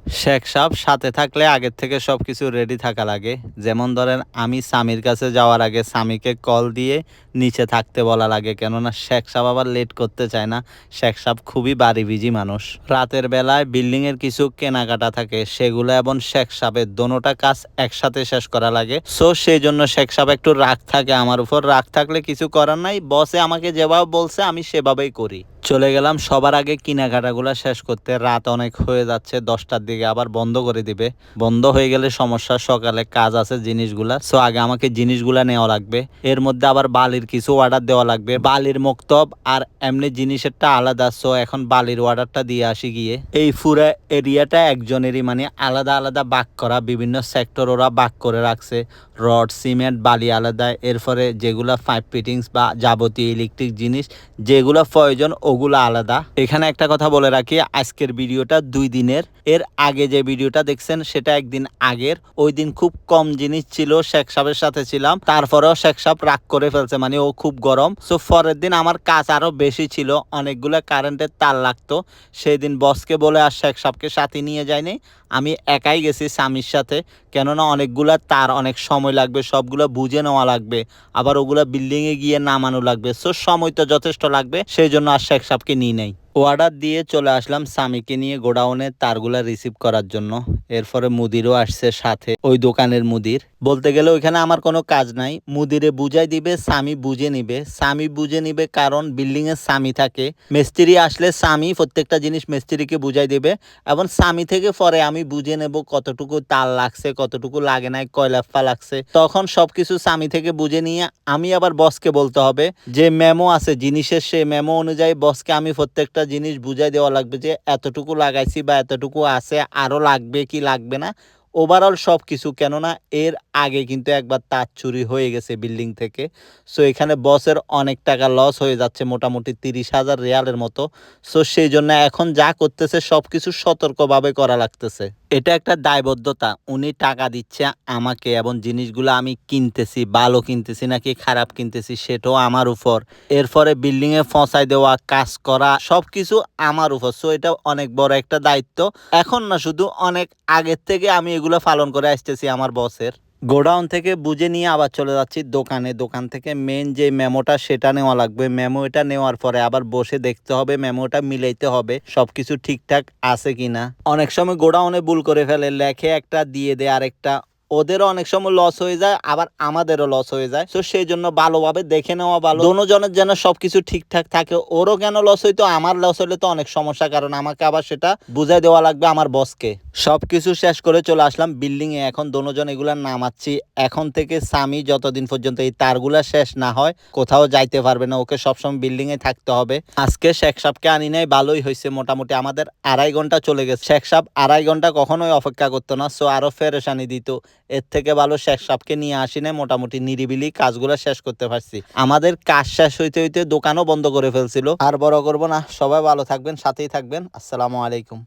শেখ সাহেব সাথে থাকলে আগের থেকে সবকিছু রেডি থাকা লাগে। যেমন ধরেন আমি স্বামীর কাছে যাওয়ার আগে স্বামীকে কল দিয়ে নিচে থাকতে বলা লাগে, কেননা শেখ সাহেব আবার লেট করতে চায় না। শেখ সাহেব খুবই বাড়ি বিজি মানুষ। রাতের বেলায় বিল্ডিং এর কিছু কেনাকাটা থাকে, সেগুলো এবং শেখ সাহেবের দোনোটা কাজ একসাথে শেষ করা লাগে। সো সেই জন্য শেখ সাহেব একটু রাগ থাকে আমার উপর। রাগ থাকলে কিছু করার নাই, বসে আমাকে যেভাবে বলছে আমি সেভাবেই করি। চলে গেলাম সবার আগে কেনাকাটাগুলো শেষ করতে। রাত অনেক হয়ে যাচ্ছে, 10টার দিকে আবার বন্ধ করে দিবে। বন্ধ হয়ে গেলে সমস্যা, সকালে কাজ আছে জিনিসগুলা। সো আগে আমাকে জিনিসগুলা নেওয়া লাগবে। এর মধ্যে আবার বালির কিছু অর্ডার দেওয়া লাগবে। বালির মক্তব আর এমনি জিনিসেরটা আলাদা। সো এখন বালির অর্ডারটা দিয়ে আসি গিয়ে। এই পুরো এরিয়াটা একজনেরই, মানে আলাদা আলাদা ভাগ করা, বিভিন্ন সেক্টর ওরা ভাগ করে রাখছে। রড, সিমেন্ট, বালি আলাদা। এরপরে যেগুলা পাইপ ফিটিংস বা যাবতীয় ইলেকট্রিক জিনিস যেগুলো প্রয়োজন ওগুলো আলাদা। এখানে একটা কথা বলে রাখি, আজকের ভিডিওটা 2 দিনের। এর আগে যে ভিডিওটা দেখছেন সেটা একদিন আগের। ওই দিন খুব কম জিনিস ছিল, শেখ সাহেবের সাথে ছিলাম, তারপরেও শেখ সাহেব রাগ করে ফেলছে, মানে ও খুব গরম। সো পরের দিন আমার কাজ আরো বেশি ছিল, অনেকগুলো কারেন্টের তার লাগতো। সেই দিন বসকে বলে আর শেখ সাহেবকে সাথে নিয়ে যায়নি, আমি একাই গেছি স্বামীর সাথে। কেননা অনেকগুলা তার, অনেক সময় লাগবে, সবগুলো বুঝে নেওয়া লাগবে, আবার ওগুলা বিল্ডিং এ গিয়ে নামানো লাগবে। সো সময় তো যথেষ্ট লাগবে, সেই জন্য আর শেখ সাহেবকে নিয়ে নেই। অর্ডার দিয়ে চলে আসলাম স্বামীকে নিয়ে গোডাউনে তারগুলা রিসিভ করার জন্য। এরপরে মুদিরও আসছে সাথে, ওই দোকানের মুদির। বলতে গেলে ওইখানে আমার কোনো কাজ নাই, মুদিরে বুঝাই দিবে, স্বামী বুঝে নিবে। স্বামী বুঝে নিবে কারণ বিল্ডিং এর স্বামী থাকে। মিস্ত্রি আসলে স্বামী প্রত্যেকটা জিনিস মিস্ত্রিকে বুঝাই দিবে, এবং স্বামী থেকে পরে আমি বুঝে নেব কতটুকু তার লাগছে, কতটুকু লাগে নাই, কয়লাফা লাগছে। তখন সবকিছু স্বামী থেকে বুঝে নিয়ে আমি আবার বসকে বলতে হবে, যে মেমো আছে জিনিসের, সেই মেমো অনুযায়ী বসকে আমি প্রত্যেকটা জিনিস বুঝাই দেওয়া লাগবে, যে এতটুকু লাগাইছি বা এতটুকু আছে, আরো লাগবে কি লাগবে না, ওভারঅল সব কিছু। কেননা এর আগে কিন্তু একবার তার চুরি হয়ে গেছে বিল্ডিং থেকে। সো এখানে বসের অনেক টাকা লস হয়ে যাচ্ছে, মোটামুটি 30,000 রিয়ালের মতো। সো সেই জন্য এখন যা করতেছে সবকিছু সতর্কভাবে করা লাগতেছে। এটা একটা দায়বদ্ধতা, উনি টাকা দিচ্ছে আমাকে এবং জিনিসগুলো আমি কিনতেছি, ভালো কিনতেছি নাকি খারাপ কিনতেছি সেটাও আমার উপর। এরপরে বিল্ডিং এ ফসাই দেওয়া, কাজ করা, সবকিছু আমার উপর। সো এটা অনেক বড় একটা দায়িত্ব। এখন না, শুধু অনেক আগের থেকে আমি এগুলো পালন করে আসতেছি আমার বসের। গোডাউন থেকে বুঝে নিয়ে আবার চলে যাচ্ছি দোকানে। দোকান থেকে মেন যে মেমোটা সেটা নেওয়া লাগবে। মেমো এটা নেওয়ার পরে আবার বসে দেখতে হবে, মেমোটা মিলাইতে হবে সবকিছু ঠিকঠাক আছে কিনা। অনেক সময় গোডাউনে ভুল করে ফেলে, লেখে একটা দিয়ে দেয় আরেকটা। ওদেরও অনেক সময় লস হয়ে যায়, আবার আমাদেরও লস হয়ে যায়। তো সেই জন্য ভালোভাবে দেখে নেওয়া ভালো, দোনোজনের যেন সবকিছু ঠিকঠাক থাকে। ওরও কেন লস হইতো, আমার লস হইলে তো অনেক সমস্যা, কারণ আমাকে আবার সেটা বুঝাই দেওয়া লাগবে আমার বসকে। সবকিছু শেষ করে চলে আসলাম বিল্ডিং এ। এখন দোনোজন এগুলা নামাচ্ছি। এখন থেকে স্বামী যতদিন পর্যন্ত এই তারগুলা শেষ না হয় কোথাও যাইতে পারবে না, ওকে সবসময় বিল্ডিং এ থাকতে হবে। আজকে শেখ সাহেবকে আনি নাই, ভালোই হয়েছে। মোটামুটি আমাদের 2.5 ঘন্টা চলে গেছে। শেখ সাহেব 2.5 ঘন্টা কখনোই অপেক্ষা করতো না, সো আরো ফেরেশানি দিত। এর থেকে ভালো শেখ সাহেবকে নিয়ে আসি না, মোটামুটি নিরিবিলি কাজগুলো শেষ করতে পারছি। আমাদের কাজ শেষ হইতে হইতে দোকানও বন্ধ করে ফেলছিল। আর বড় করব না, সবাই ভালো থাকবেন, সাথেই থাকবেন। আসসালামু আলাইকুম।